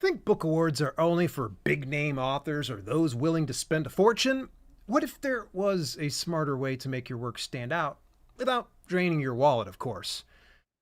Think book awards are only for big name authors or those willing to spend a fortune? What if there was a smarter way to make your work stand out without draining your wallet, of course?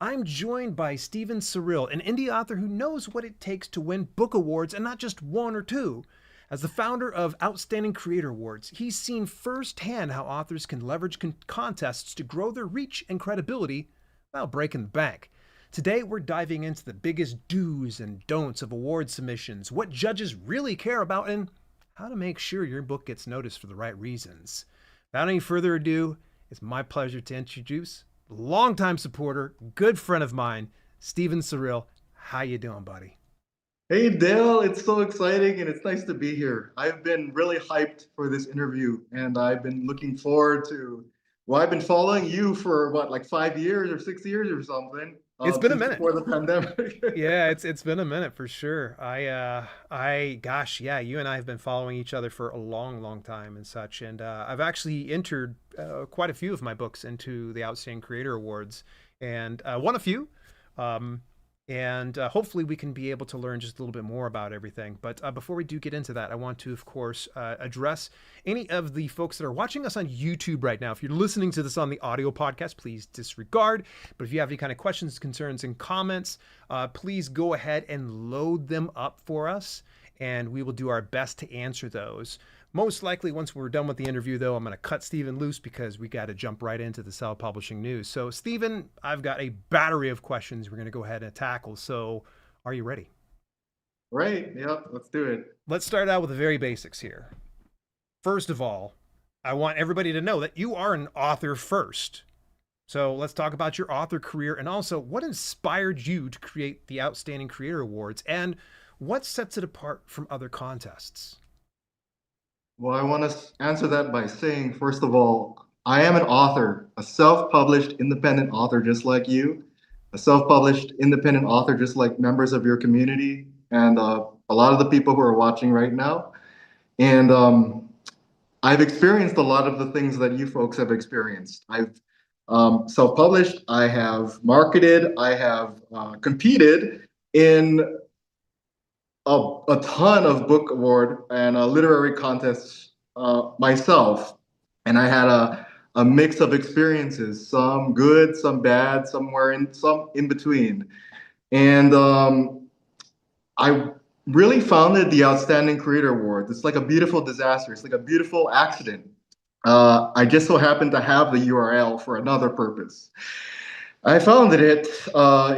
I'm joined by Steven Seril, an indie author who knows what it takes to win book awards and not just one or two. As the founder of Outstanding Creator Awards, he's seen firsthand how authors can leverage contests to grow their reach and credibility without breaking the bank. Today, we're diving into the biggest do's and don'ts of award submissions, what judges really care about, and how to make sure your book gets noticed for the right reasons. Without any further ado, it's my pleasure to introduce longtime supporter, good friend of mine, Steven Seril. How you doing, buddy? Hey Dale, it's so exciting and it's nice to be here. I've been really hyped for this interview and I've been looking forward to, I've been following you for what, like 5 years or 6 years or something, It's been a since minute. before the pandemic. Yeah, it's been a minute for sure. Gosh, yeah, you and I have been following each other for a long time and such. And I've actually entered quite a few of my books into the Outstanding Creator Awards, and won a few. Um, and hopefully we can be able to learn just a little bit more about everything. But before we do get into that, I want to, of course, address any of the folks that are watching us on YouTube right now. If you're listening to this on the audio podcast, please disregard. But if you have any kind of questions, concerns, and comments, please go ahead and load them up for us, and we will do our best to answer those. Most likely, once we're done with the interview, though, I'm going to cut Steven loose because we got to jump right into the self-publishing news. So, Steven, I've got a battery of questions we're going to go ahead and tackle. So, are you ready? Right, yep, let's do it. Let's start out with the very basics here. First of all, I want everybody to know that you are an author first. So, let's talk about your author career and also what inspired you to create the Outstanding Creator Awards and what sets it apart from other contests. Well, I want to answer that by saying, first of all, I am an author, a self-published independent author just like you, a self-published independent author just like members of your community and a lot of the people who are watching right now. And I've experienced a lot of the things that you folks have experienced. I've self-published, I have marketed, I have competed in a ton of book award and literary contests myself. And I had a mix of experiences, some good, some bad, some in between. And I really founded the Outstanding Creator Awards. It's like a beautiful disaster. It's like a beautiful accident. I just so happened to have the URL for another purpose. I founded it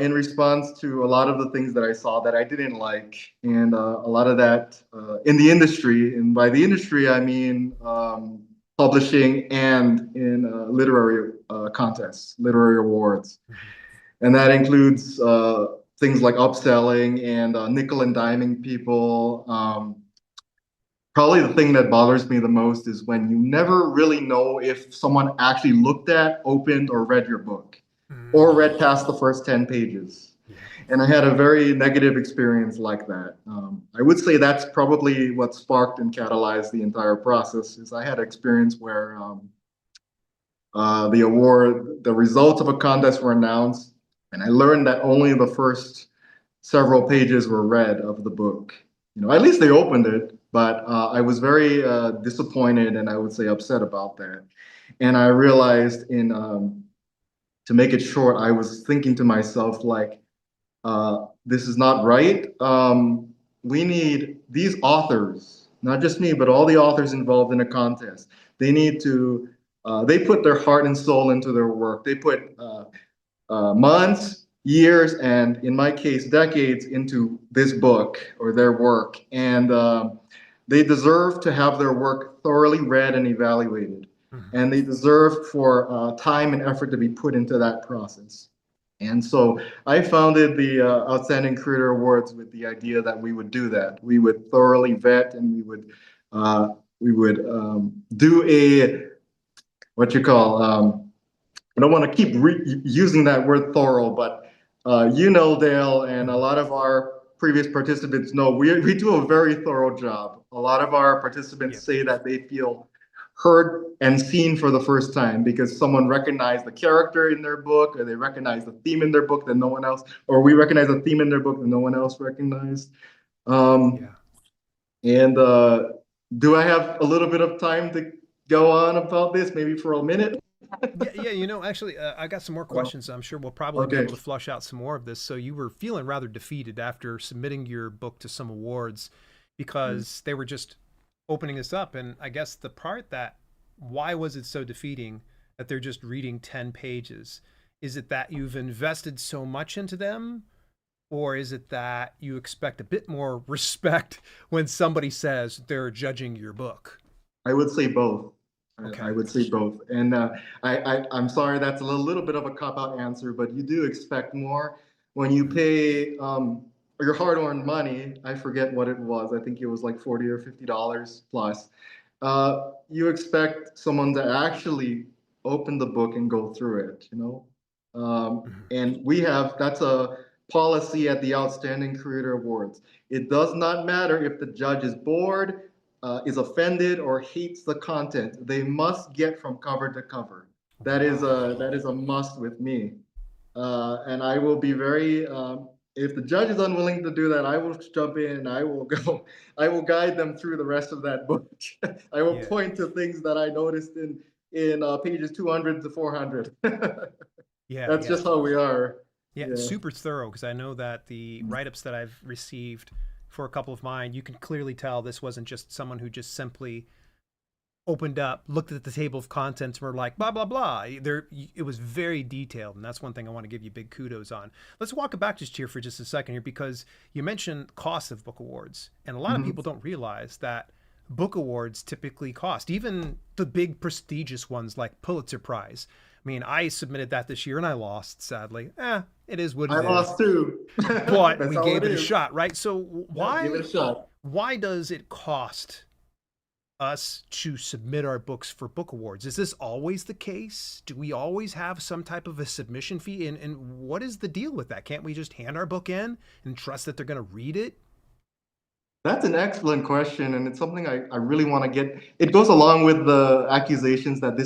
in response to a lot of the things that I saw that I didn't like, and a lot of that in the industry. And by the industry, I mean publishing and in literary contests, literary awards. And that includes things like upselling and nickel and diming people. Probably the thing that bothers me the most is when you never really know if someone actually looked at, opened, or read your book, or read past the first 10 pages. Yeah. And I had a very negative experience like that. I would say that's probably what sparked and catalyzed the entire process. Is I had an experience where the results of a contest were announced, and I learned that only the first several pages were read of the book. You know, at least they opened it, but I was very disappointed and I would say upset about that. And I realized to make it short, I was thinking to myself, like, this is not right. We need these authors, not just me, but all the authors involved in a contest. They need to, they put their heart and soul into their work. They put months, years, and in my case, decades into this book or their work. And they deserve to have their work thoroughly read and evaluated. And they deserve for time and effort to be put into that process. And so I founded the Outstanding Creator Awards with the idea that we would do that. We would thoroughly vet and we would do a what you call I don't want to keep using that word thorough, but you know, Dale, and a lot of our previous participants know we do a very thorough job. A lot of our participants Yep. say that they feel heard and seen for the first time because someone recognized the character in their book, or they recognize the theme in their book that no one else, or we recognize a theme in their book that no one else recognized. Um, Yeah. and do I have a little bit of time to go on about this, maybe for a minute? Yeah, yeah, actually, I got some more Uh, questions. I'm sure we'll probably be okay. able to flush out some more of this. So you were feeling rather defeated after submitting your book to some awards because they were just opening this up. And I guess the part that why was it so defeating that they're just reading 10 pages? Is it that you've invested so much into them? Or is it that you expect a bit more respect when somebody says they're judging your book? I would say both. I Okay. would say both. And I'm sorry, that's a little bit of a cop-out answer, but you do expect more when you Mhm. pay your hard-earned money. I forget what it was. I think it was like 40 or $50 plus. You expect someone to actually open the book and go through it, you know? Mhm. And that's a policy at the Outstanding Creator Awards. It does not matter if the judge is bored, is offended, or hates the content. They must get from cover to cover. Wow. That is a must with me. And I will be very if the judge is unwilling to do that, I will jump in and I will go. I will guide them through the rest of that book. I will Yeah. point to things that I noticed in pages 200 to 400. Yeah, That's yeah. just how we are. Yeah, Yeah. super thorough because I know that the write-ups that I've received for a couple of mine, you can clearly tell this wasn't just someone who just simply opened up, looked at the table of contents, and were like blah blah blah. There, it was very detailed, and that's one thing I want to give you big kudos on. Let's walk it back just here for just a second here because you mentioned cost of book awards, and a lot of Mhm. people don't realize that book awards typically cost, even the big prestigious ones like Pulitzer Prize. I mean, I submitted that this year and I lost, sadly. It is what I it is. lost too. But That's we how gave it it a is. shot, right? So Yeah, give it a shot. why does it cost us to submit our books for book awards? Is this always the case? Do we always have some type of a submission fee? And what is the deal with that? Can't we just hand our book in and trust that they're going to read it? That's an excellent question, and it's something I really want to get. It goes along with the accusations that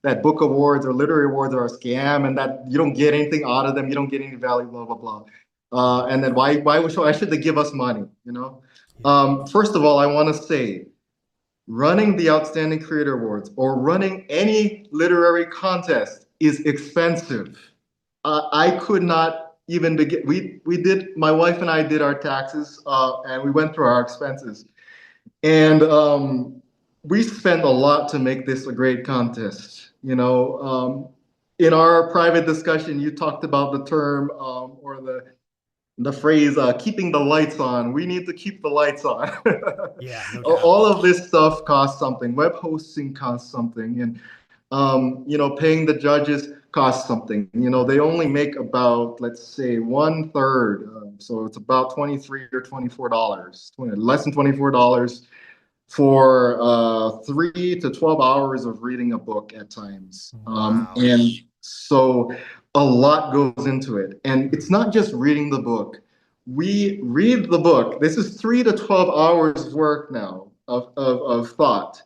that book awards or literary awards are a scam, and that you don't get anything out of them, you don't get any value, blah blah blah. Mm-hmm. And then why should they give us money? You know, Yeah. first of all, I want to say running the Outstanding Creator Awards or running any literary contest is expensive. I could not even begin. We did, my wife and I did our taxes, and we went through our expenses, and we spent a lot to make this a great contest. In our private discussion, you talked about the term or the phrase keeping the lights on. We need to keep the lights on. Yeah, no doubt. All of this stuff costs something. Web hosting costs something. And paying the judges costs something. They Mm-hmm. only make about, let's say, one third. So it's about 23 or $24, less than $24 for 3 to 12 hours of reading a book at times. Wow. And so a lot goes into it. And it's Mm-hmm. not just reading the book. We read the book. This is 3 to 12 hours work now of thought. Mm-hmm.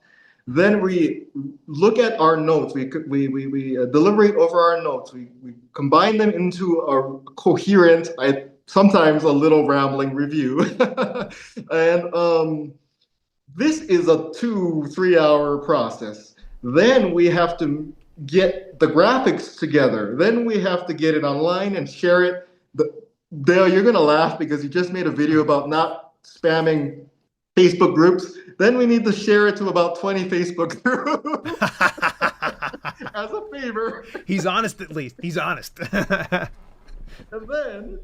Then we look at our notes. We deliberate over our notes. We combine them into a coherent, sometimes a little rambling review. And this is a 2 3 hour process. Then we have to get the graphics together. Then we have to get it online and share it. Dale, you're gonna laugh because you just made a video Mm-hmm. about not spamming Facebook groups. Then we need to share it to about 20 Facebook groups as a favor. He's honest, at least. He's honest. And then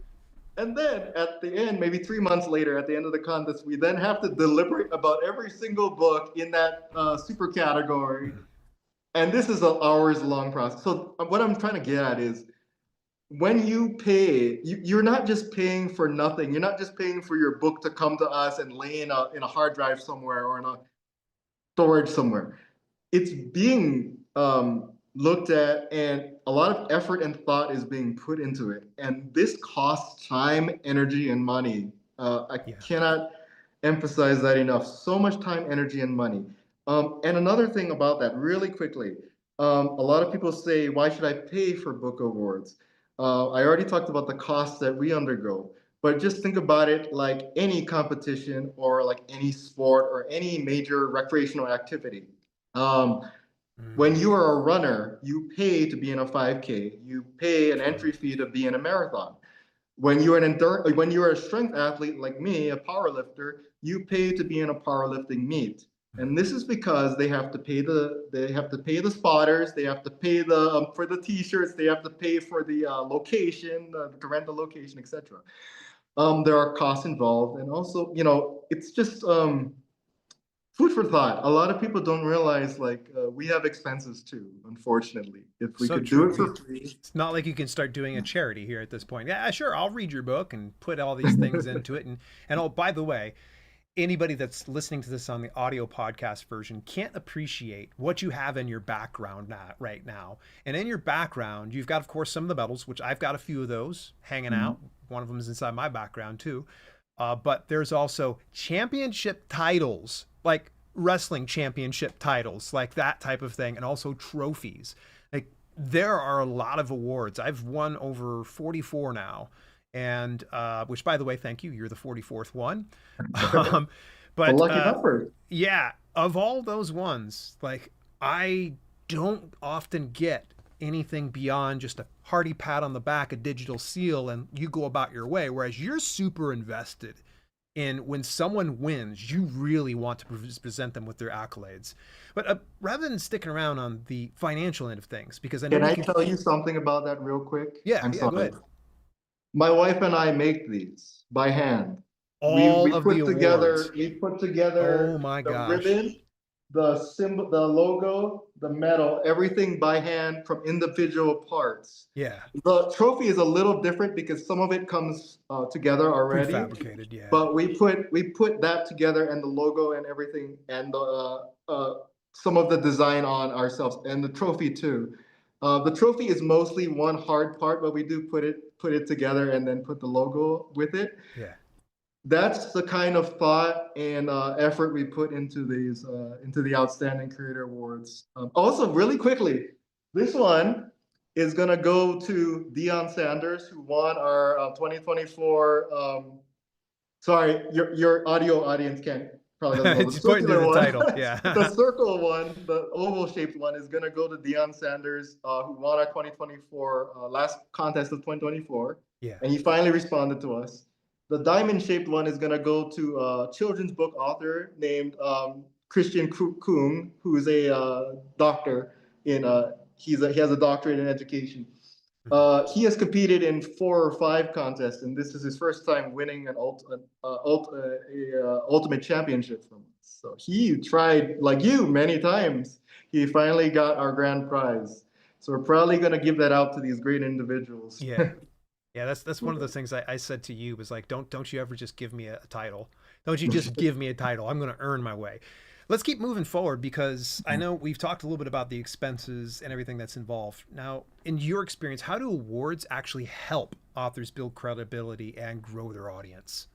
And then at the end, maybe 3 months later, at the end of the contest, we then have to deliberate about every single book in that super category. And this is an hours long process. So what I'm trying to get at is when you pay, you're not just paying for nothing. You're not just paying for your book to come to us and lay in a hard drive somewhere or in a storage somewhere. It's being looked at, and a lot of effort and thought is being put into it. And this costs time, energy, and money. I Yeah. cannot emphasize that enough. So much time, energy, and money. And another thing about that, really quickly, a lot of people say, why should I pay for book awards? I already talked about the costs that we undergo. But just think about it like any competition or like any sport or any major recreational activity. Um, when Mm, you are a runner, you pay to be in a 5K. You pay an true. entry fee to be in a marathon. When you're a strength athlete like me, a power lifter, you pay to be in a powerlifting meet. And this is because they have to pay the spotters, they have to pay for the t-shirts, they have to pay for the location, to rent the location, etc. There are costs involved, and also, it's just food for thought. A lot of people don't realize like we have expenses too. Unfortunately, if we So could do true. it for free. It's not like you can start doing a charity here at this point. Yeah, sure, I'll read your book and put all these things into it. And oh, by the way, anybody that's listening to this on the audio podcast version can't appreciate what you have in your background right now. And in your background, you've got, of course, some of the medals, which I've got a few of those hanging out. One of them is inside my background too. But there's also championship titles, like wrestling championship titles, like that type of thing, and also trophies. Like there are a lot of awards. I've won over 44 now, and which, by the way, thank you. You're the 44th one. Um, A but lucky number. yeah, of all those ones, like I don't often get anything beyond just a hearty pat on the back, a digital seal, and you go about your way. Whereas you're super invested in when someone wins, you really want to present them with their accolades. But rather than sticking around on the financial end of things, because I know Can we I can, tell you something about that real quick? yeah, I'm yeah, go sorry. ahead. My wife and I make these by hand. We All we of the put awards. together we put Oh together my the gosh. ribbon, the symbol, the logo, the medal, everything by hand from individual parts. Yeah. The trophy is a little different because some of it comes together already, Prefabricated. Yeah. but we put that together and the logo and everything and some of the design on ourselves and the trophy too. The trophy is mostly one hard part, but we do put it together and then put the logo with it. Yeah. That's the kind of thought and effort we put into the Outstanding Creator Awards. Also, really quickly, this one is gonna go to Deion Sanders, who won our 2024. Sorry, your audio audience can't probably doesn't know the It's pointing to circular the one. title. Yeah. The circle one, the oval shaped one, is gonna go to Deion Sanders, who won our 2024 last contest of 2024, Yeah. and he finally responded to us. The diamond shaped one is gonna go to a children's book author named Christian Kung, who is a doctor in he has a doctorate in education. Mhm. He has competed in 4 or 5 contests, and this is his first time winning a ultimate championship from us. So he tried, like you, many times. He finally got our grand prize. So we're probably going to give that out to these great individuals. Yeah. Yeah, that's one of those things I said to you was like, don't you ever just give me a title. Don't you just give me a title. I'm going to earn my way. Let's keep moving forward because I know we've talked a little bit about the expenses and everything that's involved. Now, in your experience, how do awards actually help authors build credibility and grow their audience?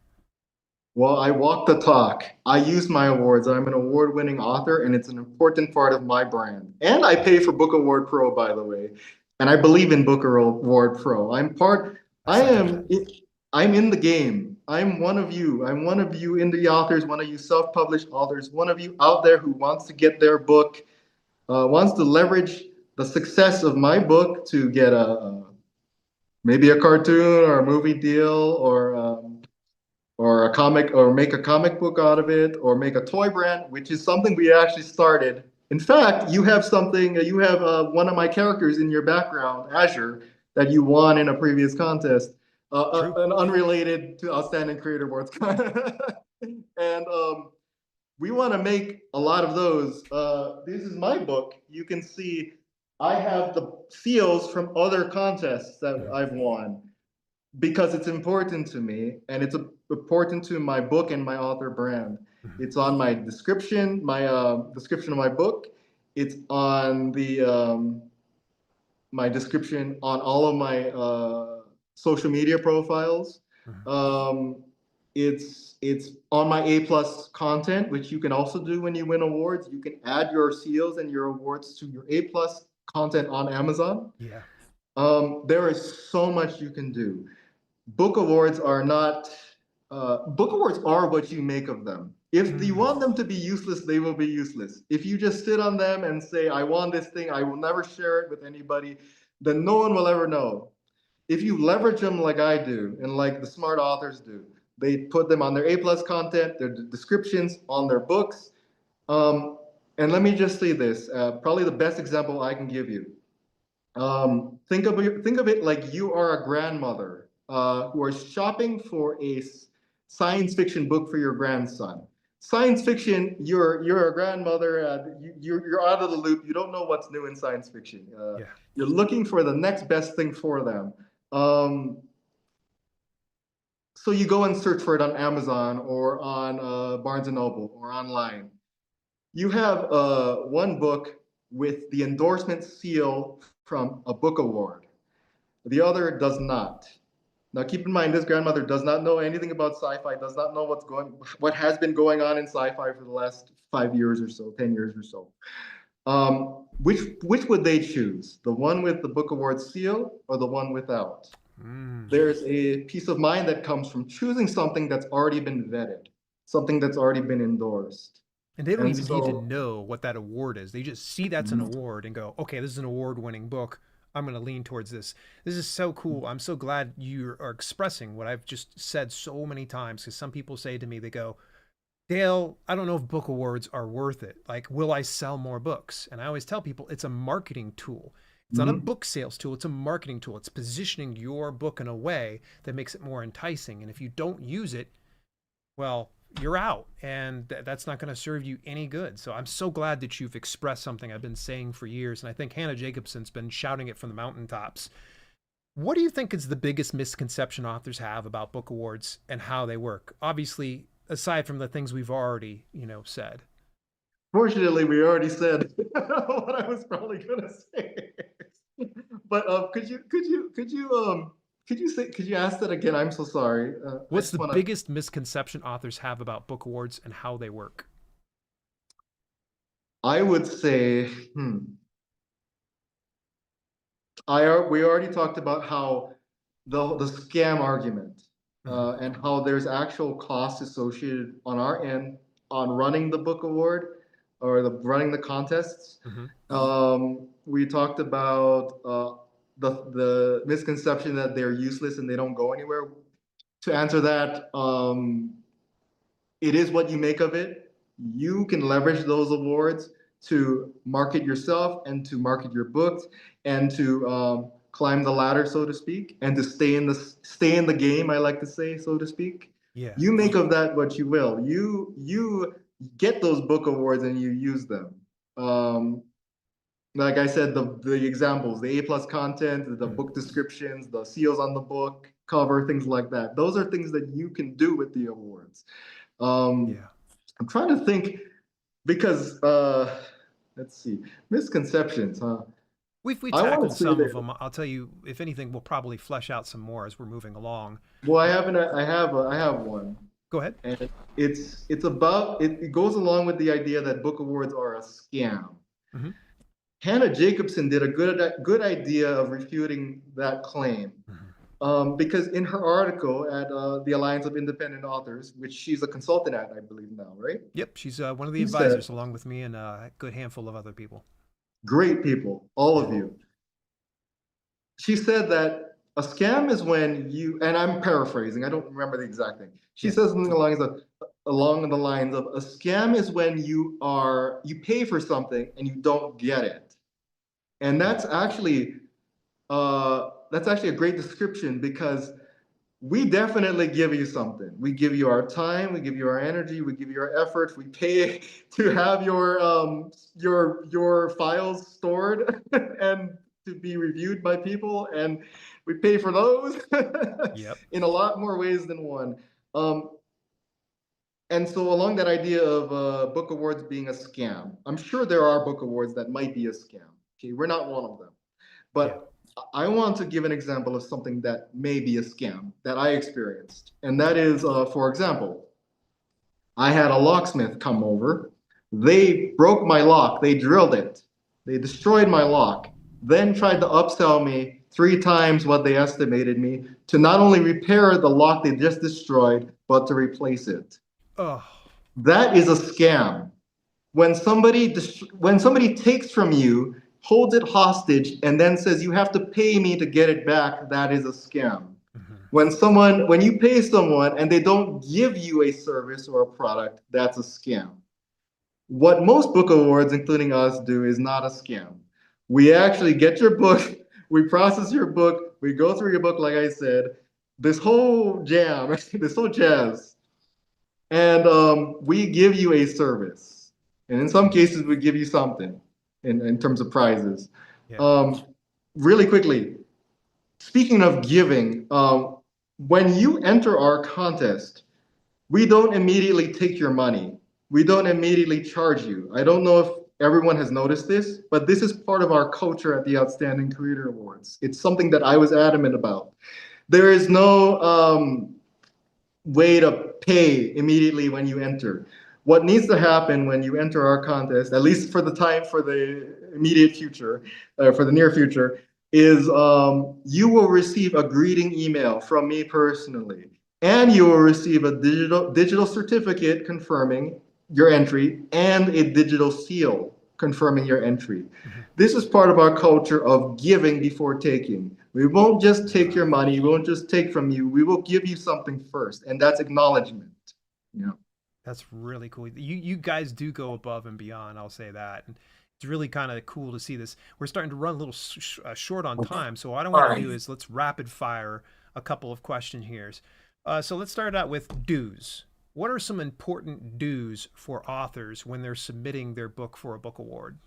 Well, I walk the talk. I use my awards. I'm an award-winning author, and it's an important part of my brand. And I Yeah, pay for Book Award Pro, by the way. And I believe in Book Award Pro. I I second that. am, I'm in the game. I'm one of you. I'm one of you indie authors, one of you self-published authors, one of you out there who wants to get their book, wants to leverage the success of my book to get maybe a cartoon or a movie deal or a comic or make a comic book out of it or make a toy brand, which is something we actually started. In fact, you have one of my characters in your background, Azure, that you won in a previous contest, True. an unrelated to Outstanding Creator Awards. And we want to make a lot of those. This is my book. You can see I have the seals from other contests that Mhm. I've won because it's important to me and it's important to my book and my author brand. Mhm. It's on my description, my description of my book. It's on the my description on all of my social media profiles. Mhm. Um, it's on my A plus content, which you can also do when you win awards. You can add your seals and your awards to your A plus content on Amazon. Yeah. There is so much you can do. book awards are not book awards are what you make of them. If you Mm, want them to be useless, they will be useless. If you just sit on them and say, I want this thing, I will never share it with anybody, then no one will ever know. If you leverage them like I do and like the smart authors do, they put them on their A plus content, their descriptions on their books. Um, and let me just say this, probably the best example I can give you. Think of it like you are a grandmother who are shopping for a science fiction book for your grandson. Science fiction, you're a grandmother. You're out of the loop. You don't know what's new in science fiction. yeah. You're looking for the next best thing for them. Um, so you go and search for it on Amazon or on Barnes and Noble or online. You have one book with the endorsement seal from a book award. The other does not. Now, keep in mind, this grandmother does not know anything about sci-fi, does not know what has been going on in sci-fi for the last 5 years or so, 10 years or so. Which would they choose? The one with the Book Award seal or the one without? Mm. There's a peace of mind that comes from choosing something that's already been vetted, something that's already been endorsed. And they don't And even need to so, know what that award is. They just see that's an award and go, okay, this is an award winning book. I'm going to lean towards this. This is so cool. I'm so glad you are expressing what I've just said so many times because some people say to me, they go, Dale, I don't know if book awards are worth it. Like, will I sell more books? And I always tell people it's a marketing tool. It's not a mhm. book sales tool, it's a marketing tool. It's positioning your book in a way that makes it more enticing. And if you don't use it, well, you're out. And that's not going to serve you any good. So I'm so glad that you've expressed something I've been saying for years. And I think Hannah Jacobson's been shouting it from the mountaintops. What do you think is the biggest misconception authors have about book awards and how they work? Obviously, aside from the things we've already, said. Fortunately, we already said what I was probably gonna say. But could you ask that again? I'm so sorry. I What's just the want to. biggest misconception authors have about book awards and how they work? I would say, we already talked about how the scam argument Mm-hmm. and how there's actual costs associated on our end on running the book award or the running the contests. Mm-hmm. We talked about the misconception that they're useless and they don't go anywhere. To answer that, it is what you make of it. You can leverage those awards to market yourself and to market your books and to climb the ladder, so to speak, and to stay in the game. I like to say, so to speak. Yeah. You make of that what you will. You get those book awards and you use them. Um, like I said, the examples, the A plus content, the Mm. book descriptions, the seals on the book cover, things like that. Those are things that you can do with the awards. Um, Yeah. I'm trying to think because let's see, misconceptions, huh? We I want tackled to say some of that. them. I'll tell you, if anything, we'll probably flesh out some more as we're moving along. Well, I have one, Go ahead. and it's about it goes along with the idea that book awards are a scam. Mm-hmm. Hannah Jacobson did a good idea of refuting that claim. Mm-hmm. Because in her article at the Alliance of Independent Authors, which she's a consultant at, I believe now, right? Yep, she's one of the She said, advisors, along with me and a good handful of other people. great people, all Yeah. of you. She said that a scam is when you, and I'm paraphrasing, I don't remember the exact thing. She Yeah. says something along the lines of a scam is when you pay for something and you don't get it. And Yeah. that's actually a great description because we definitely give you something. We give you our time, we give you our energy, we give you our effort. We pay to have your files stored and to be reviewed by people, and we pay for those Yep. in a lot more ways than one. Um, and so along that idea of book awards being a scam, I'm sure there are book awards that might be a scam. Okay, we're not one of them. Yeah. But I want to give an example of something that may be a scam that I experienced. And that is, for example, I had a locksmith come over. They broke my lock, they drilled it, they destroyed my lock, then tried to upsell me three times what they estimated me to not only repair the lock they just destroyed, but to replace it. Oh. That is a scam. When somebody takes from you, holds it hostage, and then says you have to pay me to get it back, that is a scam. Mhm. When you pay someone and they don't give you a service or a product, that's a scam. What most book awards, including us, do is not a scam. We actually get your book, we process your book, we go through your book, like I said, this whole jam, this whole jazz, and we give you a service. And in some cases, we give you something in terms of prizes. Yeah. Um, really quickly, speaking of giving, when you enter our contest, we don't immediately take your money. We don't immediately charge you. I don't know if everyone has noticed this, but this is part of our culture at the Outstanding Creator Awards. It's something that I was adamant about. There is no way to pay immediately when you enter. What needs to happen when you enter our contest, at least for the immediate future, for the near future, is you will receive a greeting email from me personally, and you will receive a digital certificate confirming your entry and a digital seal confirming your entry. Mhm. This is part of our culture of giving before taking. We won't just take your money, we won't just take from you. We will give you something first, and that's acknowledgement. You know. That's really cool. You guys do go above and beyond. I'll say that. And it's really kind of cool to see this. We're starting to run a little short on time, so what I want to do is let's rapid fire a couple of questions here. So let's start out with dues. What are some important dues for authors when they're submitting their book for a book award?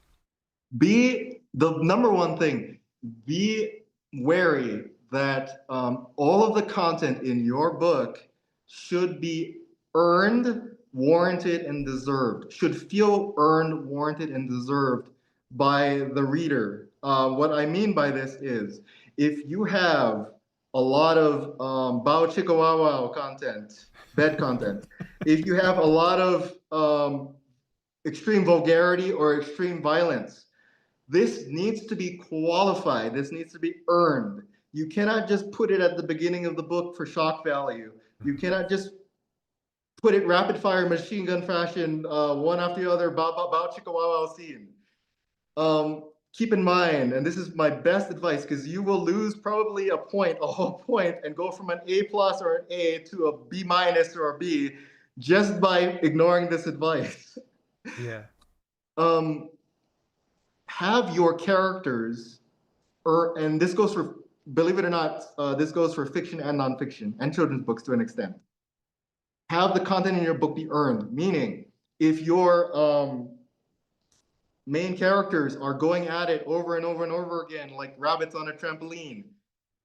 Be the number one thing, be wary that all of the content in your book should be earned, warranted, and deserved, should feel earned, warranted, and deserved by the reader. What I mean by this is if you have a lot of bow chicka wow wow content, bed content, if you have a lot of extreme vulgarity or extreme violence, this needs to be qualified. This needs to be earned. You cannot just put it at the beginning of the book for shock value. You cannot just put it rapid fire machine gun fashion, one after the other, bow, bow, bow, chicka, wow, wow, scene. Keep in mind, and this is my best advice, because you will lose probably a whole point, and go from an A plus or an A to a B minus or a B just by ignoring this advice. Yeah. um, have your characters, and this goes for, believe it or not, this goes for fiction and nonfiction and children's books to an extent. Have the content in your book be earned, meaning if your main characters are going at it over and over and over again, like rabbits on a trampoline,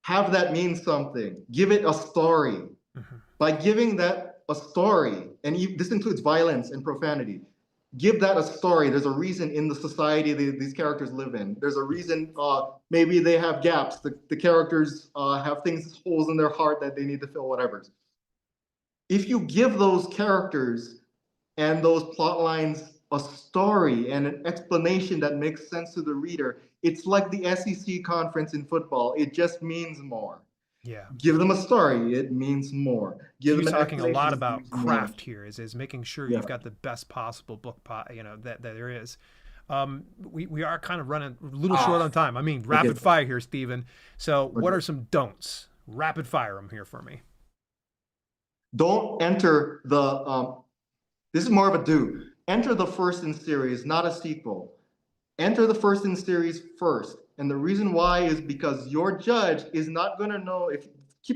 have that mean something. Give it a story. Mhm. By giving that a story, and this includes violence and profanity, give that a story. There's a reason in the society these characters live in. There's a Yes. reason, maybe they have gaps. The characters have things, holes in their heart that they need to fill, whatever. If you give those characters and those plot lines a story and an explanation that makes sense to the reader, it's like the SEC conference in football. It just means more. Yeah. Give them a story, it means more. So Give you're them an talking a lot explanation, it about means more. craft here, is making sure Yeah. you've got the best possible book, that there is. We are kind of running a little short on time. I mean, Okay. rapid fire here, Steven. So what Okay. are some don'ts? Rapid fire them here for me. Don't enter the this is more of a do. Enter the first in series, not a sequel. Enter the first in series first. And the reason why is because your judge is not going to know if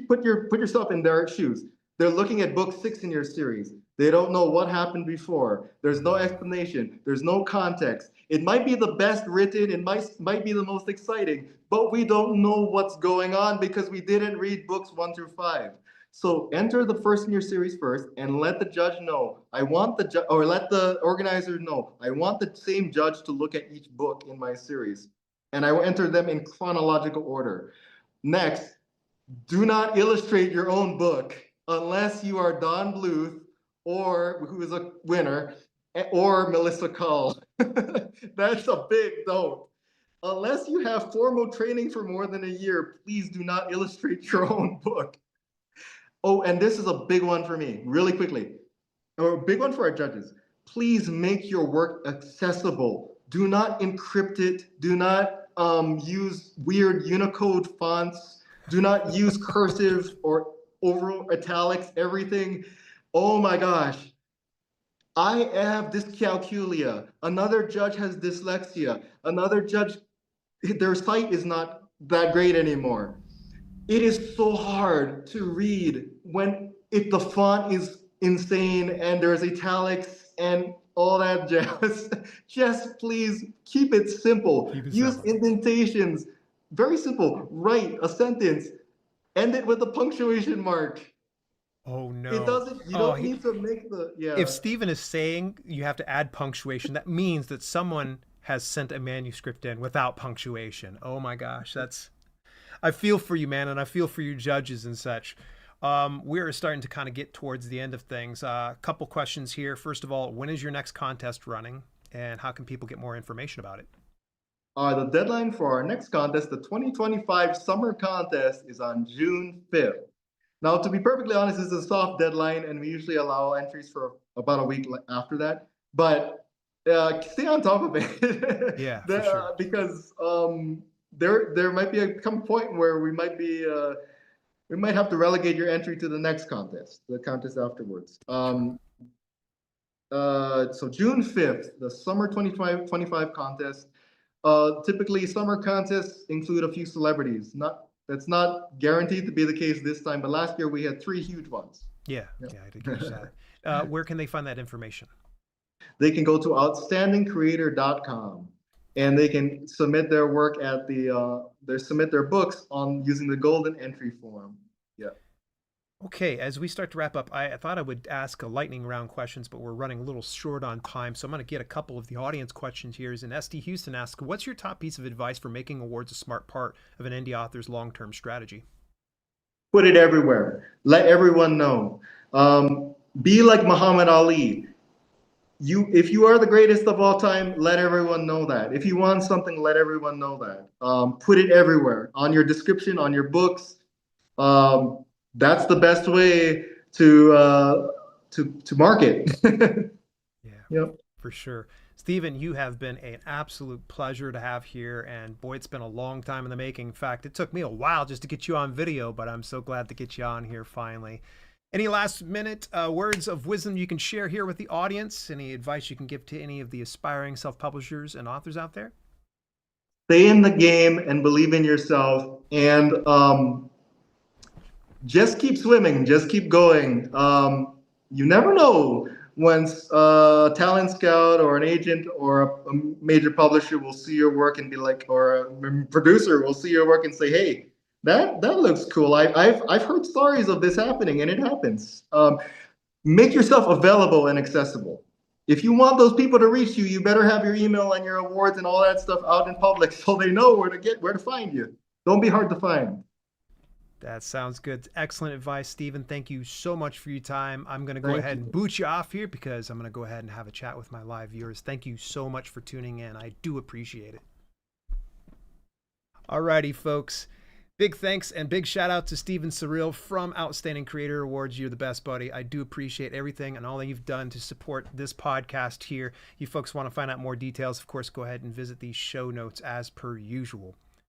put yourself in their shoes. They're looking at book 6 in your series. They don't know what happened before. There's no explanation. There's no context. It might be the best written, it might be the most exciting, but we don't know what's going on because we didn't read books 1 through 5. So enter the first in your series first and let the judge know. I want the judge, or let the organizer know. I want the same judge to look at each book in my series. And I will enter them in chronological order. Next, do not illustrate your own book unless you are Don Bluth, or who is a winner, or Melissa Cull. That's a big don't. unless you have formal training for more than a year, please do not illustrate your own book. Oh, and this is a big one for me, really quickly, or a big one for our judges. Please make your work accessible. Do not encrypt it. Do not use weird Unicode fonts. Do not use cursive or over italics, everything. Oh my gosh. I have dyscalculia. Another judge has dyslexia. Another judge, their sight is not that great anymore. It is so hard to read when the font is insane and there's italics and all that jazz. Just please keep it simple. Keep it Use simple. indentations. Very simple. Write a sentence. End it with a punctuation mark. Oh It no. doesn't, you Oh, don't need to make if yeah. Steven is saying you have to add punctuation, that means that someone has sent a manuscript in without punctuation. Oh my gosh, that's I feel for you, man, and I feel for you judges and such. We're starting to kind of get towards the end of things. A couple questions here. First of all, when is your next contest running, and how can people get more information about it? The deadline for our next contest, the 2025 summer contest, is on June 5th. Now, to be perfectly honest, this is a soft deadline, and we usually allow entries for about a week after that. But stay on top of it Yeah, for sure. because there might be a come point where we might have to relegate your entry to the next contest, the contest afterwards. So June 5th, the summer 2025 contest. Typically, summer contests include a few celebrities. Not That's not guaranteed to be the case this time, but last year we had three huge ones. Yeah, yeah, I did catch that. Where can they find that information? They can go to outstandingcreator.com and they can submit their work at they submit their books on using the golden entry form. Yeah. Okay, as we start to wrap up, I thought I would ask a lightning round questions, but we're running a little short on time. So I'm going to get a couple of the audience questions here. And ST Houston asks, what's your top piece of advice for making awards a smart part of an indie author's long-term strategy? Put it everywhere. Let everyone know. Be like Muhammad Ali. If you are the greatest of all time, let everyone know that. If you want something, let everyone know that. Put it everywhere on your description, on your books. That's the best way to market. Yeah, Yep. for sure. Stephen, you have been an absolute pleasure to have here. And boy, it's been a long time in the making. In fact, it took me a while just to get you on video, but I'm so glad to get you on here finally. Any last minute words of wisdom you can share here with the audience? Any advice you can give to any of the aspiring self-publishers and authors out there? Stay in the game and believe in yourself, and just keep swimming, just keep going. You never know when a talent scout or an agent or a major publisher will see your work and be like, or a producer will see your work and say, "Hey, that looks cool. I've heard stories of this happening, and it happens." Make yourself available and accessible. If you want those people to reach you, you better have your email and your awards and all that stuff out in public so they know where to find you. Don't be hard to find. That sounds good. Excellent advice, Stephen. Thank you so much for your time. I'm going to go Thank ahead and you. boot you off here because I'm going to go ahead and have a chat with my live viewers. Thank you so much for tuning in. I do appreciate it. Alrighty, folks. Big thanks and big shout out to Steven Seril from Outstanding Creator Awards. You're the best, buddy. I do appreciate everything and all that you've done to support this podcast here. You folks want to find out more details, of course, go ahead and visit the show notes as per usual.